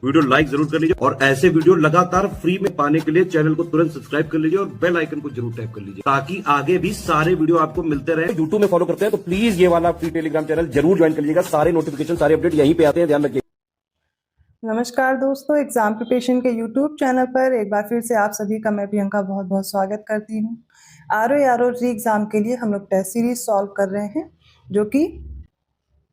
Video like जरूर कर लीजिए और ऐसे वीडियो लगातार फ्री में पाने के लिए चैनल को तुरंत सब्सक्राइब कर लीजिए और बेल आइकन को जरूर टैप कर लीजिए ताकि आगे भी सारे वीडियो आपको मिलते रहे। यूट्यूब में फॉलो करते हैं तो प्लीज ये वाला फ्री टेलीग्राम चैनल जरूर ज्वाइन कर लीजिएगा। सारे नोटिफिकेशन सारे अपडेट यहीं पे आते हैं, ध्यान रखिए। नमस्कार दोस्तों, एग्जाम प्रिपरेशन के यूट्यूब चैनल पर एक बार फिर से आप सभी का मैं प्रियंका बहुत बहुत स्वागत करती हूँ। आरओ री एग्ज़ाम के लिए हम लोग टेस्ट सीरीज सॉल्व कर रहे हैं जो कि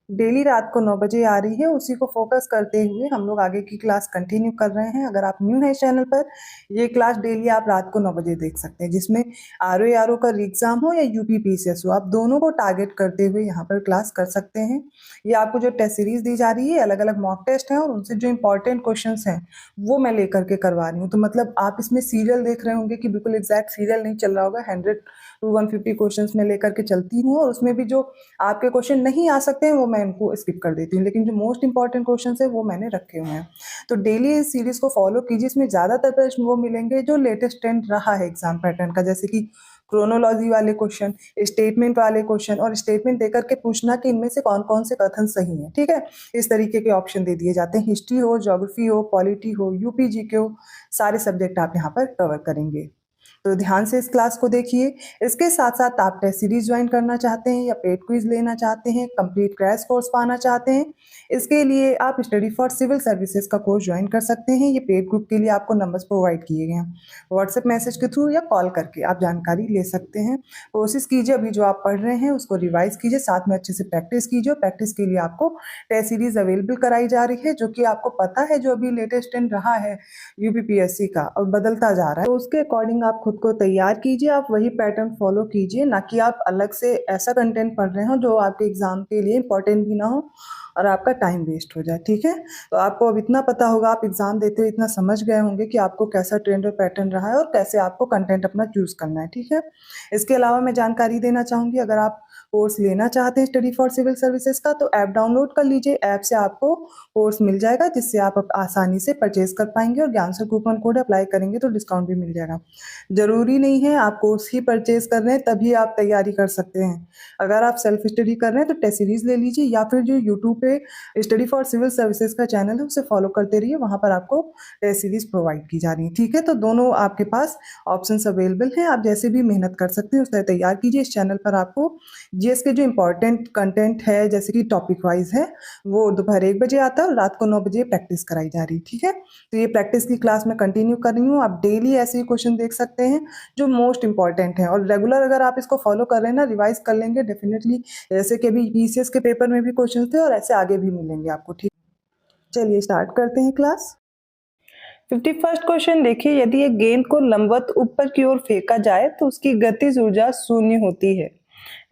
डेली रात को 9 बजे आ रही है। उसी को फोकस करते हुए हम लोग आगे की क्लास कंटिन्यू कर रहे हैं। अगर आप न्यू हैं चैनल पर, ये क्लास डेली आप रात को 9 बजे देख सकते हैं, जिसमें आरओ का री एग्ज़ाम हो या यूपी पीसीएस हो, आप दोनों को टारगेट करते हुए यहाँ पर क्लास कर सकते हैं। ये आपको जो टेस्ट सीरीज दी जा रही है, अलग अलग मॉक टेस्ट हैं और उनसे जो इंपॉर्टेंट क्वेश्चन हैं वो मैं लेकर के करवा रही हूँ। तो मतलब आप इसमें सीरियल देख रहे होंगे कि बिल्कुल एग्जैक्ट सीरियल नहीं चल रहा होगा। 100 to 150 क्वेश्चन में लेकर के चलती हूँ और उसमें भी जो आपके क्वेश्चन नहीं आ सकते हैं वो मैं इनको स्किप कर देती हूँ, लेकिन जो मोस्ट इंपॉर्टेंट क्वेश्चन है वो मैंने रखे हुए हैं। तो डेली इस सीरीज को फॉलो कीजिए। इसमें ज़्यादातर प्रश्न वो मिलेंगे जो लेटेस्ट ट्रेंड रहा है एग्जाम पैटर्न का, जैसे कि क्रोनोलॉजी वाले क्वेश्चन, स्टेटमेंट वाले क्वेश्चन और स्टेटमेंट देकर के पूछना कि इनमें से कौन कौन से कथन सही हैं। ठीक है, इस तरीके के ऑप्शन दे दिए जाते हैं। हिस्ट्री हो, ज्योग्राफी हो, पॉलिटी हो, यूपी जीके हो, सारे सब्जेक्ट आप यहाँ पर कवर करेंगे। तो ध्यान से इस क्लास को देखिए। इसके साथ साथ आप टेस्ट सीरीज ज्वाइन करना चाहते हैं या पेड क्विज लेना चाहते हैं, कंप्लीट क्रैश कोर्स पाना चाहते हैं, इसके लिए आप स्टडी फॉर सिविल सर्विसेज का कोर्स ज्वाइन कर सकते हैं। ये पेड ग्रुप के लिए आपको नंबर्स प्रोवाइड किए गए हैं। व्हाट्सएप मैसेज के थ्रू या कॉल करके आप जानकारी ले सकते हैं। कोशिश कीजिए अभी जो आप पढ़ रहे हैं उसको रिवाइज कीजिए, साथ में अच्छे से प्रैक्टिस कीजिए। प्रैक्टिस के लिए आपको टेस्ट सीरीज अवेलेबल कराई जा रही है, जो कि आपको पता है जो अभी लेटेस्ट ट्रेंड रहा है यूपीपीएससी का और बदलता जा रहा है, तो उसके अकॉर्डिंग आप खुद को तैयार कीजिए। आप वही पैटर्न फॉलो कीजिए, ना कि आप अलग से ऐसा कंटेंट पढ़ रहे हो जो आपके एग्जाम के लिए इंपॉर्टेंट भी ना हो और आपका टाइम वेस्ट हो जाए। ठीक है, तो आपको अब इतना पता होगा, आप एग्जाम देते हुए इतना समझ गए होंगे कि आपको कैसा ट्रेंड और पैटर्न रहा है और कैसे आपको कंटेंट अपना चूज करना है। ठीक है, इसके अलावा मैं जानकारी देना चाहूँगी, अगर आप कोर्स लेना चाहते हैं स्टडी फॉर सिविल सर्विसेज का तो ऐप डाउनलोड कर लीजिए। ऐप से आपको कोर्स मिल जाएगा जिससे आप आसानी से परचेज कर पाएंगे और ज्ञान सर कूपन कोड अप्लाई करेंगे तो डिस्काउंट भी मिल जाएगा। जरूरी नहीं है आप कोर्स ही परचेज कर रहे हैं तभी आप तैयारी कर सकते हैं। अगर आप सेल्फ स्टडी कर रहे हैं तो टेस्ट सीरीज ले लीजिए या फिर जो यूट्यूब पे स्टडी फॉर सिविल सर्विसेज का चैनल है उसे फॉलो करते रहिए, वहां पर आपको टेस्ट सीरीज प्रोवाइड की जा रही है। ठीक है, तो दोनों आपके पास ऑप्शन अवेलेबल हैं, आप जैसे भी मेहनत कर सकते हैं उसे तैयार कीजिए। इस चैनल पर आपको जीएस के जो इंपॉर्टेंट कंटेंट है जैसे कि टॉपिक वाइज है वो दोपहर 1 बजे आता है और रात को 9 बजे प्रैक्टिस कराई जा रही है। ठीक है, तो ये प्रैक्टिस की क्लास में कंटिन्यू कर रही हूँ। आप डेली ऐसे ही क्वेश्चन देख सकते हैं जो मोस्ट इंपॉर्टेंट है और रेगुलर अगर आप इसको फॉलो कर रहे हैं ना, रिवाइज कर लेंगे डेफिनेटली, जैसे कि अभी पीसीएस के पेपर में भी क्वेश्चन थे और ऐसे आगे भी मिलेंगे आपको। ठीक, चलिए स्टार्ट करते हैं क्लास। 51st क्वेश्चन देखिए, यदि एक गेंद को लंबवत ऊपर की ओर फेंका जाए तो उसकी गतिज ऊर्जा शून्य होती है।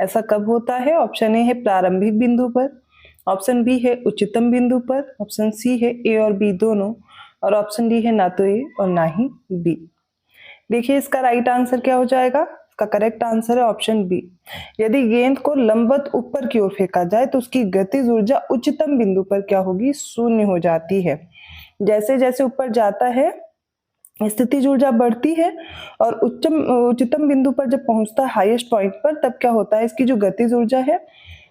ऐसा कब होता है? ऑप्शन ए है प्रारंभिक बिंदु पर, ऑप्शन बी है उच्चतम बिंदु पर, ऑप्शन सी है ए और बी दोनों और ऑप्शन डी है ना तो ए और ना ही बी। देखिए इसका राइट आंसर क्या हो जाएगा? इसका करेक्ट आंसर है ऑप्शन बी। यदि गेंद को लंबवत ऊपर की ओर फेंका जाए तो उसकी गतिज ऊर्जा उच्चतम बिंदु पर क्या होगी? शून्य हो जाती है। जैसे जैसे ऊपर जाता है स्थितिज ऊर्जा बढ़ती है और उच्चतम बिंदु पर जब पहुंचता है हाईएस्ट पॉइंट पर, तब क्या होता है, इसकी जो गतिज ऊर्जा है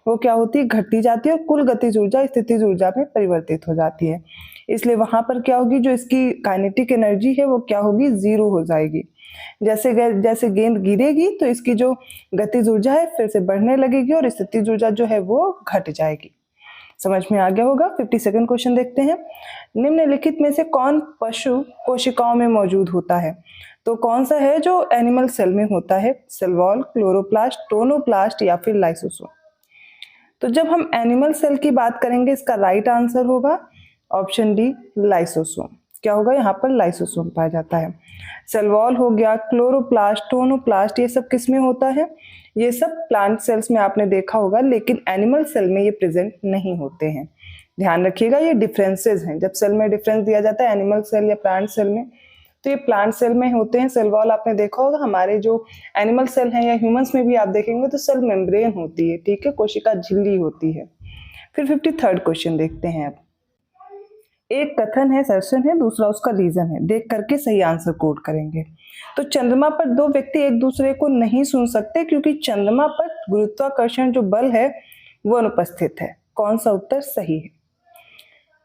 वो क्या होती है? घटती जाती है और कुल गतिज ऊर्जा स्थितिज ऊर्जा में परिवर्तित हो जाती है। इसलिए वहां पर क्या होगी, जो इसकी काइनेटिक एनर्जी है वो क्या होगी? 0 हो जाएगी। जैसे जैसे गेंद गिरेगी तो इसकी जो गतिज ऊर्जा है फिर से बढ़ने लगेगी और स्थितिज ऊर्जा जो है वो घट जाएगी। समझ में आ गया होगा। 52nd क्वेश्चन देखते हैं। निम्नलिखित में से कौन पशु कोशिकाओं में मौजूद होता है? तो कौन सा है जो एनिमल सेल में होता है? सेल वॉल, क्लोरोप्लास्ट, टोनोप्लास्ट या फिर लाइसोसोम? तो जब हम एनिमल सेल की बात करेंगे इसका राइट आंसर होगा ऑप्शन डी लाइसोसोम। क्या होगा? यहाँ पर लाइसोसोम पाया जाता है। सेल वॉल हो गया, क्लोरोप्लास्ट, टोनोप्लास्ट, ये सब किस में होता है? ये सब प्लांट सेल्स में आपने देखा होगा, लेकिन एनिमल सेल में ये प्रेजेंट नहीं होते हैं। ध्यान रखिएगा, ये डिफरेंसेस हैं। जब सेल में डिफरेंस दिया जाता है एनिमल सेल या प्लांट सेल में, तो ये प्लांट सेल में होते हैं। सेल वॉल आपने देखा होगा, हमारे जो एनिमल सेल हैं या ह्यूमंस में भी आप देखेंगे तो सेल मेम्ब्रेन होती है। ठीक है, कोशिका झिल्ली होती है। फिर 53rd क्वेश्चन देखते हैं। अब एक कथन है, सेशन है, दूसरा उसका रीजन है। देख करके सही आंसर कोड करेंगे। तो चंद्रमा पर दो व्यक्ति एक दूसरे को नहीं सुन सकते क्योंकि चंद्रमा पर गुरुत्वाकर्षण जो बल है वो अनुपस्थित है। कौन सा उत्तर सही है?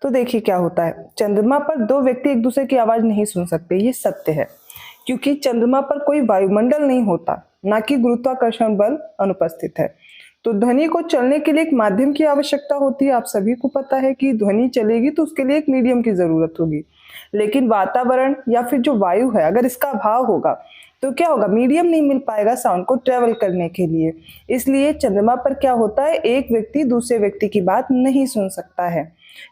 तो देखिए क्या होता है, चंद्रमा पर दो व्यक्ति एक दूसरे की आवाज नहीं सुन सकते, ये सत्य है, क्योंकि चंद्रमा पर कोई वायुमंडल नहीं होता, ना कि गुरुत्वाकर्षण बल अनुपस्थित है। तो ध्वनि को चलने के लिए एक माध्यम की आवश्यकता होती है। आप सभी को पता है कि ध्वनि चलेगी तो उसके लिए एक मीडियम की जरूरत होगी, लेकिन वातावरण या फिर जो वायु है, अगर इसका अभाव होगा तो क्या होगा, मीडियम नहीं मिल पाएगा साउंड को ट्रेवल करने के लिए। इसलिए चंद्रमा पर क्या होता है, एक व्यक्ति दूसरे व्यक्ति की बात नहीं सुन सकता है।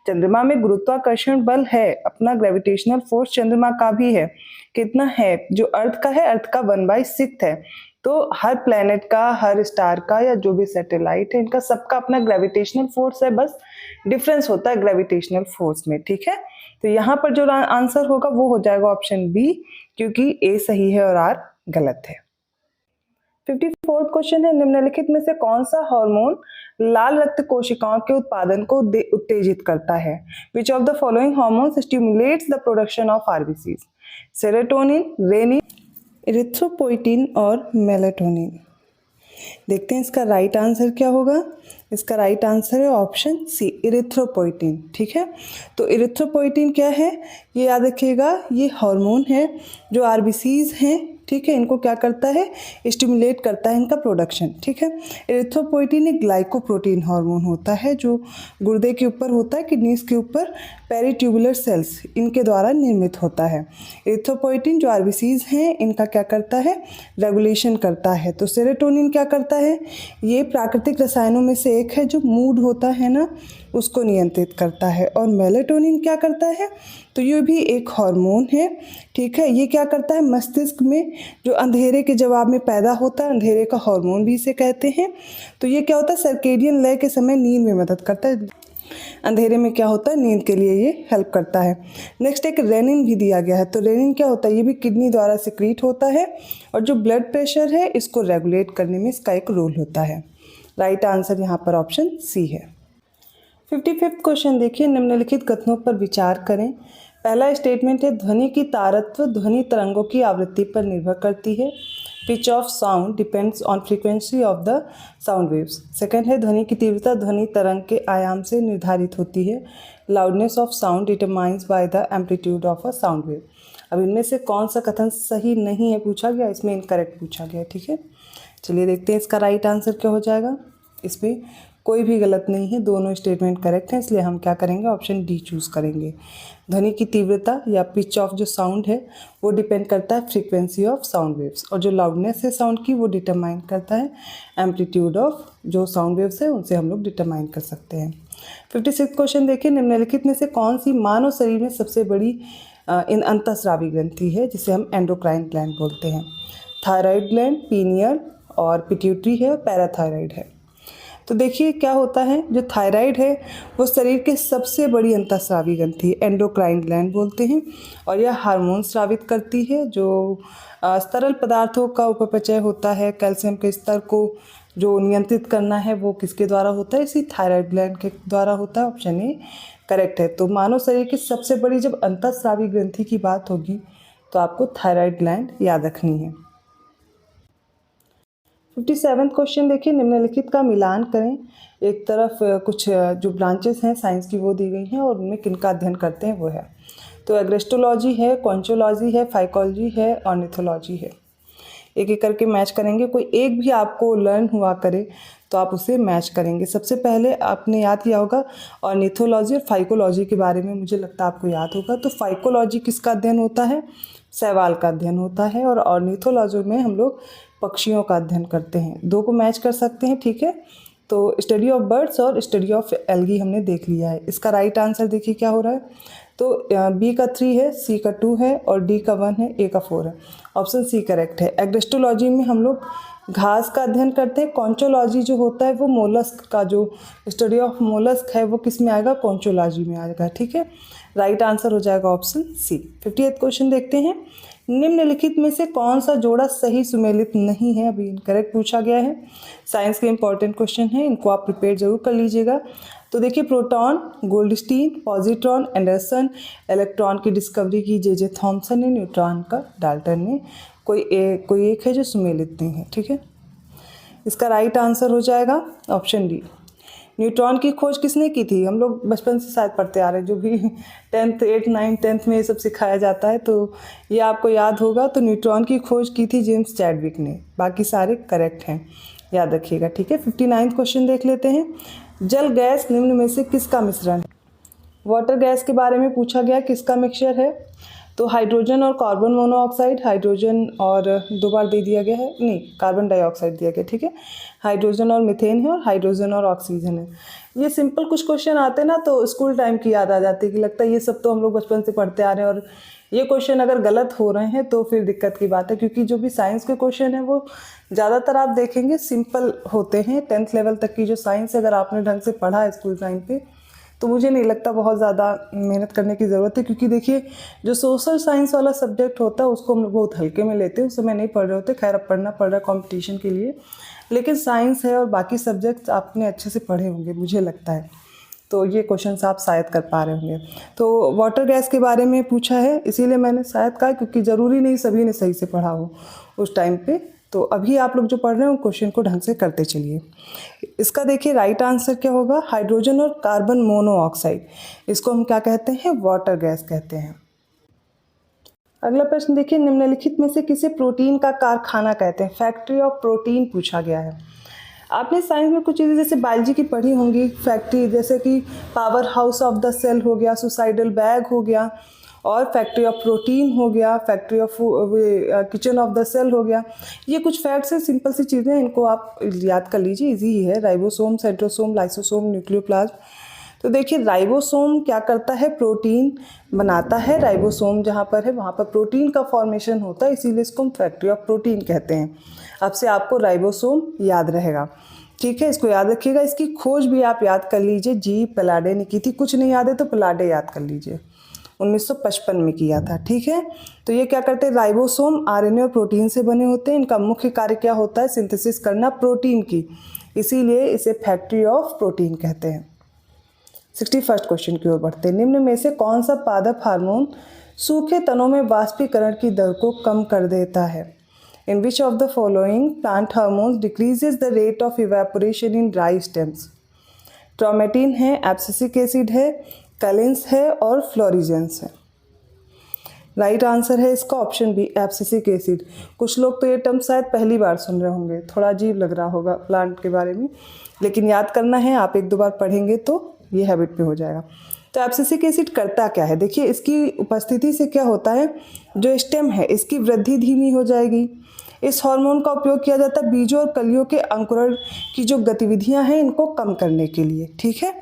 चंद्रमा में गुरुत्वाकर्षण बल है, अपना ग्रेविटेशनल फोर्स चंद्रमा का भी है। कितना है, जो अर्थ का है, अर्थ का 1/6 है। तो हर प्लेनेट का, हर स्टार का, या जो भी सैटेलाइट है, इनका सबका अपना ग्रेविटेशनल फोर्स है, बस डिफरेंस होता है ग्रेविटेशनल फोर्स में। ठीक है, तो यहाँ पर जो आंसर होगा वो हो जाएगा ऑप्शन बी, क्योंकि ए सही है और आर गलत है। 54वां क्वेश्चन है, निम्नलिखित में से कौन सा हार्मोन लाल रक्त कोशिकाओं के उत्पादन को उत्तेजित करता है? Which of the following hormones stimulates the production of RBCs? Serotonin, renin, erythropoietin और मेलाटोनिन। देखते हैं इसका राइट आंसर क्या होगा। इसका राइट आंसर है ऑप्शन सी, इरिथ्रोपोइटिन। ठीक है, तो इरिथ्रोपोइटिन क्या है, ये याद रखिएगा, ये हार्मोन है जो आरबीसीज हैं, ठीक है, इनको क्या करता है, स्टिमुलेट करता है इनका प्रोडक्शन। ठीक है, इरिथ्रोपोइटिन एक ग्लाइकोप्रोटीन हार्मोन होता है जो गुर्दे के ऊपर होता है, किडनीज के ऊपर पेरिट्यूबुलर सेल्स, इनके द्वारा निर्मित होता है। इरिथ्रोपोइटिन जो आरबीसीज हैं इनका क्या करता है, रेगुलेशन करता है। तो सेरोटोनिन क्या करता है, ये प्राकृतिक रसायनों में से एक है जो मूड होता है ना, उसको नियंत्रित करता है। और मेलाटोनिन क्या करता है, तो ये भी एक हार्मोन है। ठीक है, ये क्या करता है, मस्तिष्क में जो अंधेरे के जवाब में पैदा होता है, अंधेरे का हार्मोन भी इसे कहते हैं। तो ये क्या होता है, सर्केडियन लय के समय नींद में मदद करता है, अंधेरे में क्या होता है, नींद के लिए ये हेल्प करता है। नेक्स्ट एक रेनिन भी दिया गया है। तो रेनिन क्या होता है, ये भी किडनी द्वारा सिक्रीट होता है और जो ब्लड प्रेशर है इसको रेगुलेट करने में इसका एक रोल होता है। राइट आंसर यहाँ पर ऑप्शन सी है। 55वां क्वेश्चन देखिए, निम्नलिखित कथनों पर विचार करें। पहला स्टेटमेंट है, ध्वनि की तारत्व ध्वनि तरंगों की आवृत्ति पर निर्भर करती है। Pitch of sound depends on frequency of the sound waves. Second है, ध्वनि की तीव्रता ध्वनि तरंग के आयाम से निर्धारित होती है। Loudness of sound determines by the amplitude of a sound wave. अब इनमें से कौन सा कथन सही नहीं है पूछा गया, इसमें इनकरेक्ट पूछा गया। ठीक है, चलिए देखते हैं इसका राइट आंसर क्या हो जाएगा। इसमें कोई भी गलत नहीं है, दोनों स्टेटमेंट करेक्ट हैं, इसलिए हम क्या करेंगे, ऑप्शन डी चूज़ करेंगे। ध्वनि की तीव्रता या पिच ऑफ जो साउंड है वो डिपेंड करता है फ्रीक्वेंसी ऑफ साउंड वेव्स, और जो लाउडनेस है साउंड की वो डिटरमाइन करता है एम्पलीट्यूड ऑफ जो साउंड वेव्स है, उनसे हम लोग डिटरमाइन कर सकते हैं। 56वां क्वेश्चन देखिए, निम्नलिखित में से कौन सी मानव शरीर में सबसे बड़ी इन अंतःस्रावी ग्रंथि है जिसे हम एंडोक्राइन ग्लैंड बोलते हैं? थायराइड ग्लैंड, पीनियल और पिट्यूटरी है और पैराथायराइड है। तो देखिए क्या होता है, जो थायराइड है वो शरीर के सबसे बड़ी अंतःस्रावी ग्रंथि एंडोक्राइन ग्लैंड बोलते हैं, और यह हार्मोन स्रावित करती है जो तरल पदार्थों का उपपचय होता है, कैल्शियम के स्तर को जो नियंत्रित करना है वो किसके द्वारा होता है, इसी थायराइड ग्लैंड के द्वारा होता है। ऑप्शन ए करेक्ट है। तो मानव शरीर की सबसे बड़ी जब अंतःस्रावी ग्रंथि की बात होगी तो आपको थायराइड ग्लैंड याद रखनी है। 57वां क्वेश्चन देखिए, निम्नलिखित का मिलान करें। एक तरफ कुछ जो ब्रांचेस हैं साइंस की वो दी गई हैं और उनमें किन का अध्ययन करते हैं वो है। तो एग्रेस्टोलॉजी है, कॉन्चोलॉजी है, फाइकोलॉजी है, ऑर्निथोलॉजी है। एक एक करके मैच करेंगे, कोई एक भी आपको लर्न हुआ करे तो आप उसे मैच करेंगे। सबसे पहले आपने याद किया होगा ऑर्निथोलॉजी और फाइकोलॉजी के बारे में, मुझे लगता है आपको याद होगा। तो फाइकोलॉजी किसका अध्ययन होता है, शैवाल का अध्ययन होता है, और ऑर्निथोलॉजी में हम लोग पक्षियों का अध्ययन करते हैं। दो को मैच कर सकते हैं। ठीक है, तो स्टडी ऑफ बर्ड्स और स्टडी ऑफ एल्गी हमने देख लिया है। इसका राइट आंसर देखिए क्या हो रहा है। तो बी का 3 है, सी का 2 है और डी का 1 है, ए का 4 है। ऑप्शन सी करेक्ट है। एग्रेस्टोलॉजी में हम लोग घास का अध्ययन करते हैं। कॉन्चोलॉजी जो होता है वो मोलस्क का, जो स्टडी ऑफ मोलस्क है वो किस में आएगा, कॉन्चोलॉजी में आएगा। ठीक है, राइट आंसर हो जाएगा ऑप्शन सी। 58वां क्वेश्चन देखते हैं, निम्नलिखित में से कौन सा जोड़ा सही सुमेलित नहीं है। अभी इनकरेक्ट पूछा गया है, साइंस के इंपॉर्टेंट क्वेश्चन है, इनको आप प्रिपेयर जरूर कर लीजिएगा। तो देखिए, proton Goldstein, positron Anderson, electron की डिस्कवरी की जे थॉमसन ने, न्यूट्रॉन का डाल्टन ने। कोई एक है जो सुमेलित नहीं है। ठीक है, इसका राइट आंसर हो जाएगा ऑप्शन डी। न्यूट्रॉन की खोज किसने की थी? हम लोग बचपन से शायद पढ़ते आ रहे हैं, जो भी 10th 8th 9th 10th में ये सब सिखाया जाता है, तो ये आपको याद होगा। तो न्यूट्रॉन की खोज की थी जेम्स चैडविक ने। बाकी सारे करेक्ट हैं, याद रखिएगा, ठीक है। 59वां क्वेश्चन देख लेते हैं। जल गैस निम्न में से किसका मिश्रण है? वाटर गैस के बारे में पूछा गया, किसका मिक्सचर है? तो हाइड्रोजन और कार्बन मोनोऑक्साइड, हाइड्रोजन और 2 बार दे दिया गया है, नहीं कार्बन डाइऑक्साइड दिया गया, ठीक है। हाइड्रोजन और मीथेन है और हाइड्रोजन और ऑक्सीजन है। ये सिंपल कुछ क्वेश्चन आते हैं ना तो स्कूल टाइम की याद आ जाती है कि लगता है ये सब तो हम लोग बचपन से पढ़ते आ रहे हैं, और ये क्वेश्चन अगर गलत हो रहे हैं तो फिर दिक्कत की बात है, क्योंकि जो भी साइंस के क्वेश्चन है वो ज़्यादातर आप देखेंगे सिंपल होते हैं। 10th लेवल तक की जो साइंस अगर आपने ढंग से पढ़ा है स्कूल टाइम पे, तो मुझे नहीं लगता बहुत ज़्यादा मेहनत करने की ज़रूरत है, क्योंकि देखिए जो सोशल साइंस वाला सब्जेक्ट होता है उसको हम लोग बहुत हल्के में लेते हैं, उस समय नहीं पढ़ रहे होते। खैर अब पढ़ना पड़ रहा है कॉम्पिटिशन के लिए, लेकिन साइंस है और बाकी सब्जेक्ट्स आपने अच्छे से पढ़े होंगे मुझे लगता है, तो ये क्वेश्चन आप शायद कर पा रहे होंगे। तो वाटर गैस के बारे में पूछा है, इसीलिए मैंने शायद कहा, क्योंकि ज़रूरी नहीं सभी ने सही से पढ़ा हो उस टाइम पे। तो अभी आप लोग जो पढ़ रहे हैं उन क्वेश्चन को ढंग से करते चलिए। इसका देखिए राइट आंसर क्या होगा? हाइड्रोजन और कार्बन मोनोऑक्साइड, इसको हम क्या कहते हैं? वाटर गैस कहते हैं। अगला प्रश्न देखिए, निम्नलिखित में से किसे प्रोटीन का कारखाना कहते हैं? फैक्ट्री ऑफ प्रोटीन पूछा गया है। आपने साइंस में कुछ चीज़ें जैसे बायोलॉजी की पढ़ी होंगी, फैक्ट्री जैसे कि power house of the cell हो गया, सुसाइडल बैग हो गया, और फैक्ट्री ऑफ प्रोटीन हो गया, factory of kitchen of the cell हो गया। ये कुछ फैक्ट्स हैं, सिंपल सी चीज़ें, इनको आप याद कर लीजिए, इजी ही है। Ribosome, centrosome, lysosome, nucleoplasm. तो देखिए राइबोसोम क्या करता है? प्रोटीन बनाता है। राइबोसोम जहाँ पर है वहाँ पर प्रोटीन का फॉर्मेशन होता है, इसीलिए इसको हम फैक्ट्री ऑफ प्रोटीन कहते हैं। अब से आपको राइबोसोम याद रहेगा, ठीक है, इसको याद रखिएगा। इसकी खोज भी आप याद कर लीजिए, जी पलाडे ने की थी। कुछ नहीं याद है तो पलाडे याद कर लीजिए, 1955 में किया था, ठीक है। तो ये क्या करते हैं? राइबोसोम आरएनए और प्रोटीन से बने होते हैं। इनका मुख्य कार्य क्या होता है? सिंथेसिस करना प्रोटीन की, इसीलिए इसे फैक्ट्री ऑफ प्रोटीन कहते हैं। 61वां क्वेश्चन की ओर बढ़ते हैं। निम्न में से कौन सा पादप हार्मोन सूखे तनों में वाष्पीकरण की दर को कम कर देता है? In which of the following plant hormones decreases the rate of evaporation in dry stems? ट्रोमेटिन है, एब्सिसिक एसिड है, कैलिन्स है और फ्लोरिजेंस है। राइट आंसर है इसका ऑप्शन बी, एब्सिसिक एसिड। कुछ लोग तो ये टर्म शायद पहली बार सुन रहे होंगे, थोड़ा अजीब लग रहा होगा प्लांट के बारे में, लेकिन याद करना है, आप 1-2 बार पढ़ेंगे तो ये हैबिट पे हो जाएगा। तो एब्सिसिक एसिड करता क्या है? देखिए इसकी उपस्थिति से क्या होता है, जो स्टेम है इसकी वृद्धि धीमी हो जाएगी। इस हार्मोन का उपयोग किया जाता है बीजों और कलियों के अंकुरण की जो गतिविधियां हैं इनको कम करने के लिए, ठीक है,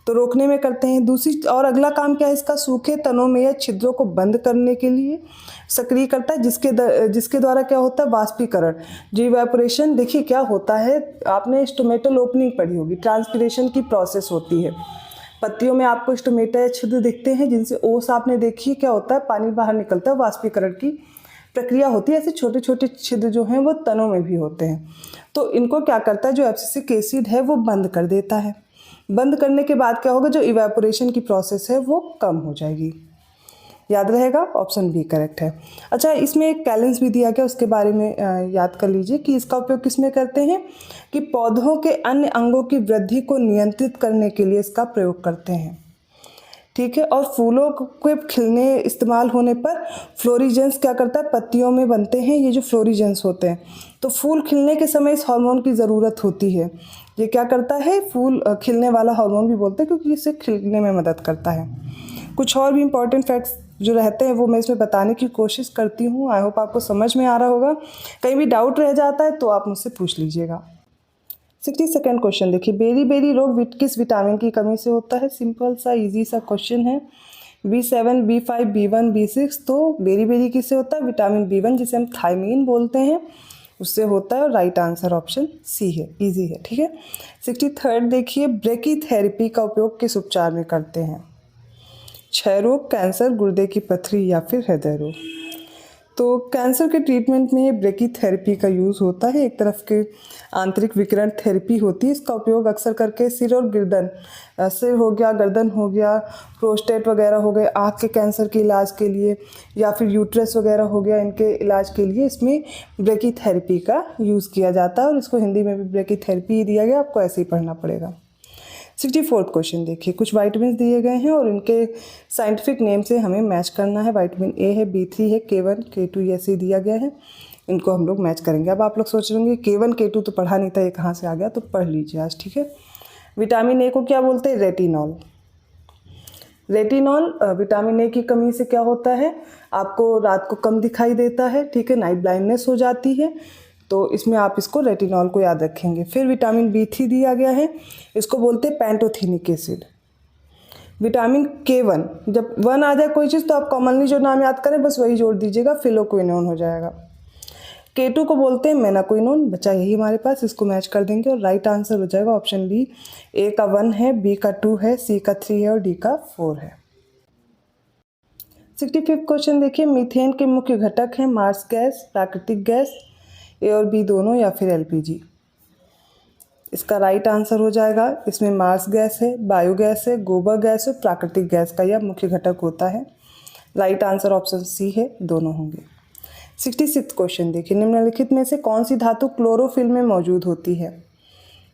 तो रोकने में करते हैं। दूसरी और अगला काम क्या है इसका? सूखे तनों में या छिद्रों को बंद करने के लिए सक्रिय करता है, जिसके द्वारा क्या होता है? वाष्पीकरण, जो इवेपोरेशन। देखिए क्या होता है, आपने स्टोमेटल ओपनिंग पढ़ी होगी, ट्रांसपिरेशन की प्रोसेस होती है। पत्तियों में आपको स्टोमेटा या छिद्र दिखते हैं जिनसे ओस आपने देखी, क्या होता है? पानी बाहर निकलता है, वाष्पीकरण की प्रक्रिया होती है। ऐसे छोटे छोटे छिद्र जो हैं वो तनों में भी होते हैं, तो इनको क्या करता है? जो एब्सिसिक एसिड है वो बंद कर देता है। बंद करने के बाद क्या होगा? जो इवेपोरेशन की प्रोसेस है वो कम हो जाएगी। याद रहेगा, ऑप्शन बी करेक्ट है। अच्छा, इसमें एक कैलेंस भी दिया गया, उसके बारे में याद कर लीजिए कि इसका उपयोग किस में करते हैं? कि पौधों के अन्य अंगों की वृद्धि को नियंत्रित करने के लिए इसका प्रयोग करते हैं, ठीक है। और फूलों के खिलने इस्तेमाल होने पर फ्लोरिजेंस क्या करता है? पत्तियों में बनते हैं ये जो फ्लोरिजेंस होते हैं, तो फूल खिलने के समय इस हार्मोन की ज़रूरत होती है। ये क्या करता है? फूल खिलने वाला हार्मोन भी बोलते हैं, क्योंकि इसे खिलने में मदद करता है। कुछ और भी इंपॉर्टेंट फैक्ट्स जो रहते हैं वो मैं इसमें बताने की कोशिश करती हूँ। आई होप आपको समझ में आ रहा होगा। कहीं भी डाउट रह जाता है तो आप मुझसे पूछ लीजिएगा। 62वां क्वेश्चन देखिए, बेरी रोग किस विटामिन की कमी से होता है? सिंपल सा इजी सा क्वेश्चन है। B7, B5, B1, B6। तो बेरी किससे होता है? विटामिन B1 जिसे हम थायमीन बोलते हैं उससे होता है, और राइट आंसर ऑप्शन सी है, इजी है, ठीक है। 63rd देखिए, ब्रेकीथेरेपी का उपयोग किस उपचार में करते हैं? क्षय रोग, कैंसर, गुर्दे की पथरी या फिर हृदय रोग? तो कैंसर के ट्रीटमेंट में ये ब्रेकीथेरेपी का यूज़ होता है। एक तरफ के आंतरिक विकिरण थेरेपी होती है। इसका उपयोग अक्सर करके सिर और गर्दन, सिर हो गया, गर्दन हो गया, प्रोस्टेट वगैरह हो गए, आँख के कैंसर के इलाज के लिए, या फिर यूट्रस वगैरह हो गया, इनके इलाज के लिए इसमें ब्रेकीथेरेपी का यूज़ किया जाता है। और इसको हिंदी में भी ब्रेकीथेरेपी ही दिया गया, आपको ऐसे ही पढ़ना पड़ेगा। 64th क्वेश्चन देखिए, कुछ वाइटामिन दिए गए हैं और इनके साइंटिफिक नेम से हमें मैच करना है। विटामिन ए है, B3 है, K1 K2 ऐसे दिया गया है, इनको हम लोग मैच करेंगे। अब आप लोग सोच रहे होंगे K1 K2 तो पढ़ा नहीं था, ये कहाँ से आ गया, तो पढ़ लीजिए आज, ठीक है। विटामिन ए को क्या बोलते हैं? रेटिनॉल। रेटिनॉल विटामिन ए की कमी से क्या होता है, आपको रात को कम दिखाई देता है, ठीक है, नाइट ब्लाइंडनेस हो जाती है, तो इसमें आप इसको रेटिनॉल को याद रखेंगे। फिर विटामिन B3 दिया गया है, इसको बोलते हैं पैंटोथेनिक एसिड। विटामिन K1, जब 1 आ जाए कोई चीज़ तो आप कॉमनली जो नाम याद करें बस वही जोड़ दीजिएगा, फिलोक्विनोन हो जाएगा। K2 को बोलते हैं मेनाक्विनोन, बचा यही हमारे पास, इसको मैच कर देंगे और राइट आंसर हो जाएगा ऑप्शन बी। ए का 1 है, बी का 2 है, सी का 3 है और डी का 4 है। 65th क्वेश्चन देखिए, मीथेन के मुख्य घटक हैं मार्स गैस, प्राकृतिक गैस, ए और बी दोनों, या फिर एलपीजी। इसका राइट आंसर हो जाएगा, इसमें मार्स गैस है, बायोगैस है, गोबर गैस है, प्राकृतिक गैस का यह मुख्य घटक होता है। राइट आंसर ऑप्शन सी है, दोनों होंगे। 66th क्वेश्चन देखिए, निम्नलिखित में से कौन सी धातु क्लोरोफिल में मौजूद होती है?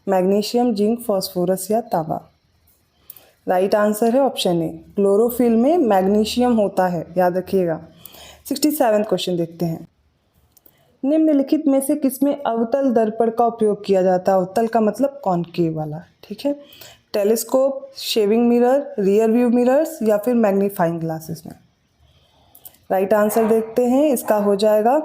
मैग्नीशियम, जिंक, फास्फोरस या तांबा। राइट आंसर है ऑप्शन ए, क्लोरोफिल में मैग्नीशियम होता है, याद रखिएगा। 67th क्वेश्चन देखते हैं, निम्नलिखित में से किसमें अवतल दर्पण का उपयोग किया जाता है? अवतल का मतलब कॉनकेव वाला, ठीक है। Telescope, shaving mirror, rear view mirrors या फिर मैग्नीफाइंग ग्लासेस में। राइट आंसर देखते हैं, इसका हो जाएगा,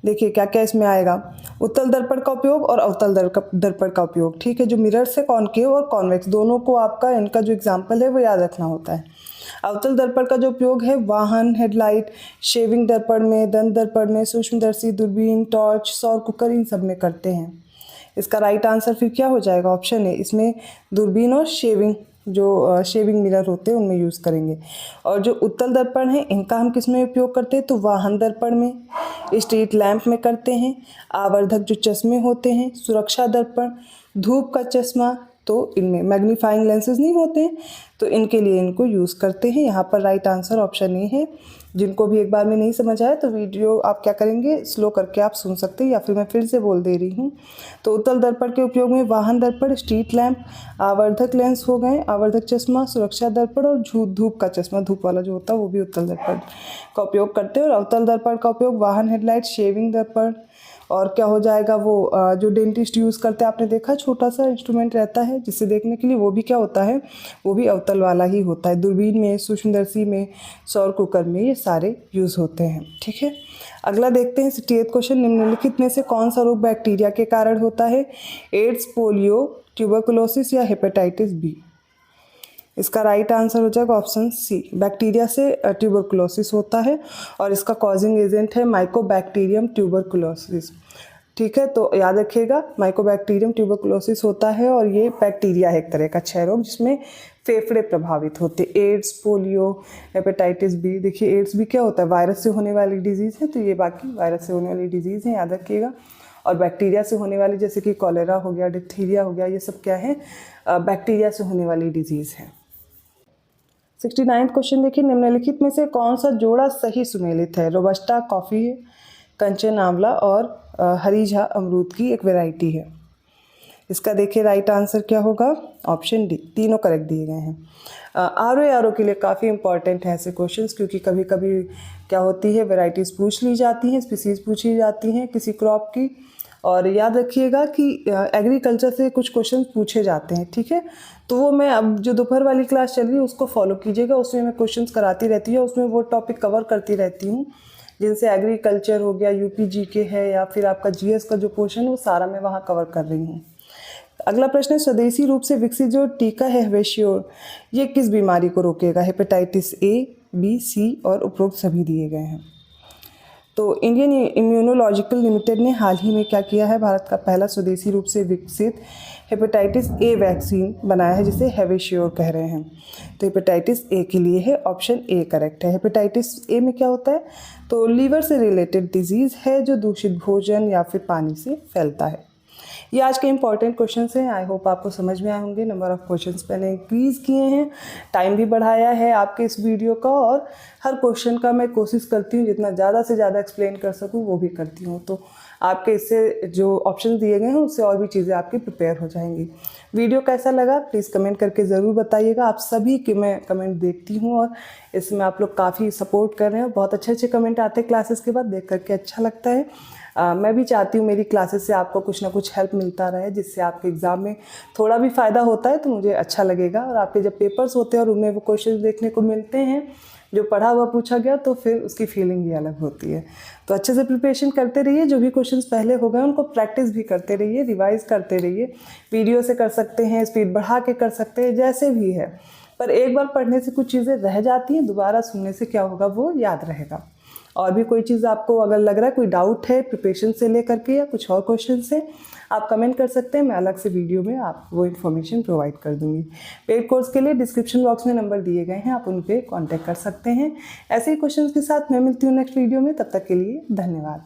देखिए क्या क्या इसमें आएगा, उत्तल दर्पण का उपयोग और अवतल दर्पण का उपयोग, ठीक है। जो मिरर्स है कॉनकेव और कॉन्वेक्स दोनों को आपका इनका जो एग्जाम्पल है वो याद रखना होता है। अवतल दर्पण का जो उपयोग है वाहन, हेडलाइट, शेविंग दर्पण में, दंत दर्पण में, सूक्ष्मदर्शी, दूरबीन, टॉर्च, सौर कुकर, इन सब में करते हैं। इसका राइट आंसर फिर क्या हो जाएगा? ऑप्शन है, इसमें दूरबीन और शेविंग मिरर होते हैं उनमें यूज़ करेंगे। और जो उत्तल दर्पण है इनका हम किस में उपयोग करते हैं? तो वाहन दर्पण में, स्ट्रीट लैंप में करते हैं, आवर्धक जो चश्मे होते हैं, सुरक्षा दर्पण, धूप का चश्मा, तो इनमें मैग्नीफाइंग लेंसेज नहीं होते हैं तो इनके लिए इनको यूज़ करते हैं। यहाँ पर राइट आंसर ऑप्शन ए है। जिनको भी एक बार में नहीं समझ आया तो वीडियो आप क्या करेंगे, स्लो करके आप सुन सकते हैं या फिर मैं फिर से बोल दे रही हूँ। तो उत्तल दर्पण के उपयोग में वाहन दर्पण, स्ट्रीट लैंप, आवर्धक लेंस हो गए, आवर्धक चश्मा, सुरक्षा दर्पण और धूप का चश्मा, धूप वाला जो होता है वो भी उत्तल दर्पण का उपयोग करते हैं। और अवतल दर्पण का उपयोग वाहन, हेडलाइट, शेविंग दर्पण और क्या हो जाएगा वो जो डेंटिस्ट यूज़ करते हैं, आपने देखा छोटा सा इंस्ट्रूमेंट रहता है जिससे देखने के लिए, वो भी क्या होता है, वो भी अवतल वाला ही होता है। दूरबीन में, सूक्ष्मदर्शी में, सौर कुकर में ये सारे यूज़ होते हैं, ठीक है। अगला देखते हैं 68वां क्वेश्चन, निम्नलिखित में से कौन सा रोग बैक्टीरिया के कारण होता है? एड्स, पोलियो, ट्यूबरकुलोसिस या हेपेटाइटिस बी। इसका राइट आंसर हो जाएगा ऑप्शन सी, बैक्टीरिया से ट्यूबरकुलोसिस होता है और इसका कॉजिंग एजेंट है माइकोबैक्टीरियम ट्यूबरकुलोसिस, ठीक है। तो याद रखिएगा माइकोबैक्टीरियम ट्यूबरकुलोसिस होता है और ये बैक्टीरिया है एक तरह का क्षय रोग जिसमें फेफड़े प्रभावित होते हैं। एड्स, पोलियो, हेपेटाइटिस बी, देखिए एड्स भी क्या होता है, वायरस से होने वाली डिजीज़ है, तो ये बाकी वायरस से होने वाली डिजीज़ है, याद रखिएगा। और बैक्टीरिया से होने वाली जैसे कि कॉलेरा हो गया, डिप्थीरिया हो गया, ये सब क्या है, बैक्टीरिया से होने वाली डिजीज़ है। 69वां क्वेश्चन देखिए, निम्नलिखित में से कौन सा जोड़ा सही सुमेलित है? रोबस्टा कॉफ़ी है, कंचन आंवला और हरीझा अमरूद की एक वैरायटी है। इसका देखिए राइट आंसर क्या होगा? ऑप्शन डी, तीनों करेक्ट दिए गए हैं। आर के लिए काफ़ी इंपॉर्टेंट है ऐसे क्वेश्चंस, क्योंकि कभी कभी क्या होती है, वैरायटीज़ पूछ ली जाती हैं, स्पीसीज़ पूछी जाती हैं किसी क्रॉप की। और याद रखिएगा कि एग्रीकल्चर से कुछ क्वेश्चन पूछे जाते हैं, ठीक है। तो वो मैं अब जो दोपहर वाली क्लास चल रही है उसको फॉलो कीजिएगा, उसमें मैं क्वेश्चंस कराती रहती हूँ, उसमें वो टॉपिक कवर करती रहती हूँ जिनसे एग्रीकल्चर हो गया, यूपी जीके है या फिर आपका जीएस का जो पोर्शन है वो सारा मैं वहाँ कवर कर रही हूँ। अगला प्रश्न है, स्वदेशी रूप से विकसित जो टीका है हवेशियोर, ये किस बीमारी को रोकेगा? हेपेटाइटिस ए, बी, सी और उपरोक्त सभी दिए गए हैं। तो इंडियन इम्यूनोलॉजिकल लिमिटेड ने हाल ही में क्या किया है, भारत का पहला स्वदेशी रूप से विकसित हेपेटाइटिस ए वैक्सीन बनाया है जिसे हेवेशियोर कह रहे हैं। तो हेपेटाइटिस ए के लिए है ऑप्शन ए करेक्ट है। हेपेटाइटिस ए में क्या होता है, तो लीवर से रिलेटेड डिजीज़ है जो दूषित भोजन या फिर पानी से फैलता है। ये आज के इंपॉर्टेंट क्वेश्चंस हैं, आई होप आपको समझ में आए होंगे। नंबर ऑफ़ क्वेश्चंस मैंने इंक्रीज़ किए हैं, टाइम भी बढ़ाया है आपके इस वीडियो का, और हर क्वेश्चन का मैं कोशिश करती हूँ जितना ज़्यादा से ज़्यादा एक्सप्लेन कर सकूँ वो भी करती हूँ। तो आपके इससे जो ऑप्शन दिए गए हैं उससे और भी चीज़ें आपकी प्रिपेयर हो जाएंगी। वीडियो कैसा लगा प्लीज़ कमेंट करके ज़रूर बताइएगा। आप सभी के मैं कमेंट देखती हूँ और इसमें आप लोग काफ़ी सपोर्ट कर रहे हैं। बहुत अच्छे अच्छे कमेंट आते हैं क्लासेस के बाद, देख करके अच्छा लगता है। मैं भी चाहती हूँ मेरी क्लासेस से आपको कुछ ना कुछ हेल्प मिलता रहे, जिससे आपके एग्ज़ाम में थोड़ा भी फ़ायदा होता है तो मुझे अच्छा लगेगा। और आपके जब पेपर्स होते हैं और उनमें वो क्वेश्चन देखने को मिलते हैं जो पढ़ा हुआ पूछा गया, तो फिर उसकी फीलिंग ही अलग होती है। तो अच्छे से प्रिपरेशन करते रहिए, जो भी क्वेश्चंस पहले हो गए उनको प्रैक्टिस भी करते रहिए, रिवाइज करते रहिए। वीडियो से कर सकते हैं, स्पीड बढ़ा के कर सकते हैं, जैसे भी है। पर एक बार पढ़ने से कुछ चीज़ें रह जाती हैं, दोबारा सुनने से क्या होगा, वो याद रहेगा। और भी कोई चीज़ आपको अगर लग रहा है, कोई डाउट है प्रिपरेशन से लेकर के या कुछ और क्वेश्चन से, आप कमेंट कर सकते हैं। मैं अलग से वीडियो में आप वो इन्फॉर्मेशन प्रोवाइड कर दूंगी। पेड कोर्स के लिए डिस्क्रिप्शन बॉक्स में नंबर दिए गए हैं, आप उन पर कॉन्टैक्ट कर सकते हैं। ऐसे ही क्वेश्चन के साथ मैं मिलती हूँ नेक्स्ट वीडियो में। तब तक के लिए धन्यवाद।